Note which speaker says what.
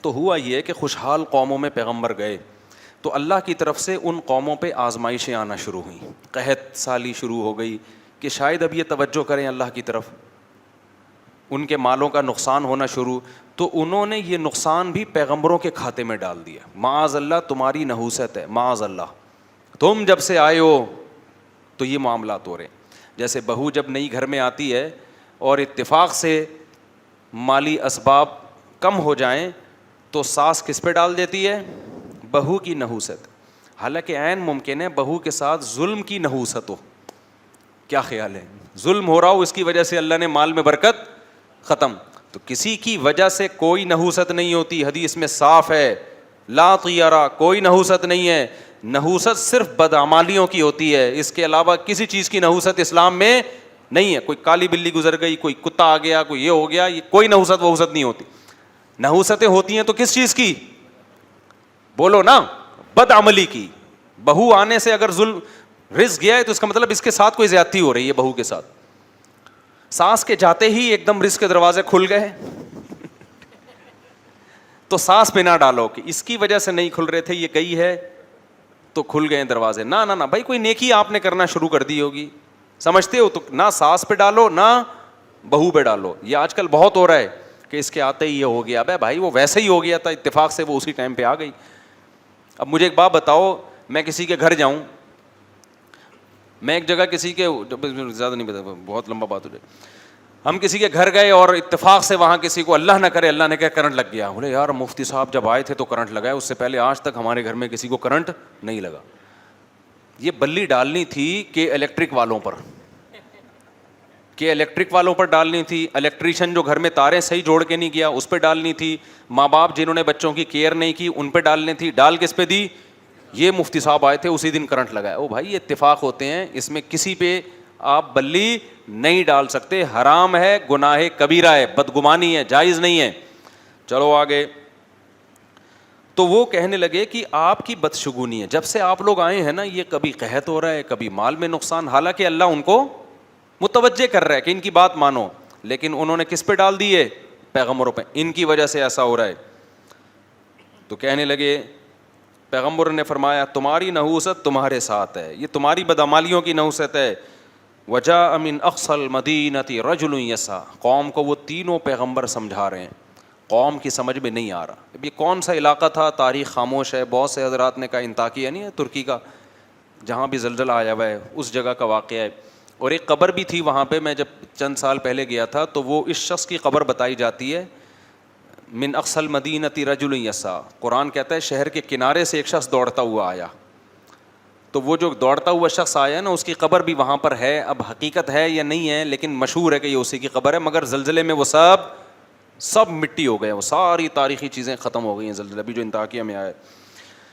Speaker 1: تو ہوا یہ کہ خوشحال قوموں میں پیغمبر گئے تو اللہ کی طرف سے ان قوموں پہ آزمائشیں آنا شروع ہوئیں, قحط سالی شروع ہو گئی کہ شاید اب یہ توجہ کریں اللہ کی طرف, ان کے مالوں کا نقصان ہونا شروع, تو انہوں نے یہ نقصان بھی پیغمبروں کے کھاتے میں ڈال دیا. معاذ اللہ تمہاری نحوست ہے, معاذ اللہ تم جب سے آئے ہو تو یہ معاملات ہو رہے ہیں. جیسے بہو جب نئی گھر میں آتی ہے اور اتفاق سے مالی اسباب کم ہو جائیں تو ساس کس پہ ڈال دیتی ہے؟ بہو کی نحوست. حالانکہ عین ممکن ہے بہو کے ساتھ ظلم کی نحوست ہو. کیا خیال ہے؟ ظلم ہو رہا ہو, اس کی وجہ سے اللہ نے مال میں برکت ختم. تو کسی کی وجہ سے کوئی نحوست نہیں ہوتی, حدیث میں صاف ہے لا طیرہ, کوئی نحوست نہیں ہے. نحوست صرف بدعمالیوں کی ہوتی ہے, اس کے علاوہ کسی چیز کی نحوست اسلام میں نہیں ہے. کوئی کالی بلی گزر گئی, کوئی کتا آ گیا, کوئی یہ ہو گیا, یہ کوئی نحوست وحوست نہیں ہوتی. نحوستیں ہوتی ہیں تو کس چیز کی؟ بولو نا, بدعملی کی. بہو آنے سے اگر ظلم رزق گیا ہے تو اس کا مطلب اس کے ساتھ کوئی زیادتی ہو رہی ہے بہو کے ساتھ. ساس کے جاتے ہی ایک دم رزق کے دروازے کھل گئے تو ساس پہ نہ ڈالو کہ اس کی وجہ سے نہیں کھل رہے تھے, یہ گئی ہے تو کھل گئے دروازے. نہ نہ نہ بھائی, کوئی نیکی آپ نے کرنا شروع کر دی ہوگی, سمجھتے ہو, تو نہ ساس پہ ڈالو نہ بہو پہ ڈالو. یہ آج کل بہت ہو رہا ہے کہ اس کے آتے ہی یہ ہو گیا. بھائی وہ ویسے ہی ہو گیا تھا, اتفاق سے وہ اسی ٹائم پہ آ گئی. اب مجھے ایک بات بتاؤ, میں کسی کے گھر جاؤں, میں ایک جگہ کسی کے, زیادہ نہیں بتا, بہت لمبا بات ہو جائے, ہم کسی کے گھر گئے اور اتفاق سے وہاں کسی کو اللہ نہ کرے اللہ نے کہا کرنٹ لگ گیا. بولے یار مفتی صاحب جب آئے تھے تو کرنٹ لگا ہے, اس سے پہلے آج تک ہمارے گھر میں کسی کو کرنٹ نہیں لگا. یہ بلی ڈالنی تھی کہ الیکٹرک والوں پر, کہ الیکٹرک والوں پر ڈالنی تھی. الیکٹریشین جو گھر میں تاریں صحیح جوڑ کے نہیں گیا اس پہ ڈالنی تھی. ماں باپ جنہوں نے بچوں کی کیئر نہیں کی ان پہ ڈالنی تھی. ڈال کس پہ دی؟ یہ مفتی صاحب آئے تھے اسی دن کرنٹ لگا ہے. او بھائی یہ اتفاق ہوتے ہیں, اس میں کسی پہ آپ بلی نہیں ڈال سکتے. حرام ہے, گناہ کبیرہ ہے, بدگمانی ہے, جائز نہیں ہے. چلو آگے. تو وہ کہنے لگے کہ آپ کی بدشگونی ہے, جب سے آپ لوگ آئے ہیں نا یہ کبھی قحط ہو رہا ہے, کبھی مال میں نقصان. حالانکہ اللہ ان کو متوجہ کر رہا ہے کہ ان کی بات مانو, لیکن انہوں نے کس پہ ڈال دی ہے؟ پیغمبروں پہ. ان کی وجہ سے ایسا ہو رہا ہے. تو کہنے لگے, پیغمبر نے فرمایا تمہاری نحوست تمہارے ساتھ ہے, یہ تمہاری بدعمالیوں کی نحوست ہے. وجاء من اقصى المدینة رجل یسعى, قوم کو وہ تینوں پیغمبر سمجھا رہے ہیں, قوم کی سمجھ میں نہیں آ رہا. اب یہ کون سا علاقہ تھا؟ تاریخ خاموش ہے. بہت سے حضرات نے کہا انطاکیہ نہیں ہے ترکی کا, جہاں بھی زلزلہ آیا ہوا ہے, اس جگہ کا واقعہ ہے. اور ایک قبر بھی تھی وہاں پہ, میں جب چند سال پہلے گیا تھا تو وہ اس شخص کی قبر بتائی جاتی ہے, من اقصى المدینة رجل یسعى. قرآن کہتا ہے شہر کے کنارے سے ایک شخص دوڑتا ہوا آیا, تو وہ جو دوڑتا ہوا شخص آیا نا اس کی قبر بھی وہاں پر ہے. اب حقیقت ہے یا نہیں ہے, لیکن مشہور ہے کہ یہ اسی کی قبر ہے. مگر زلزلے میں وہ سب مٹی ہو گئے, وہ ساری تاریخی چیزیں ختم ہو گئی ہیں. زلزلہ بھی جو انطاکیہ میں آیا ہے.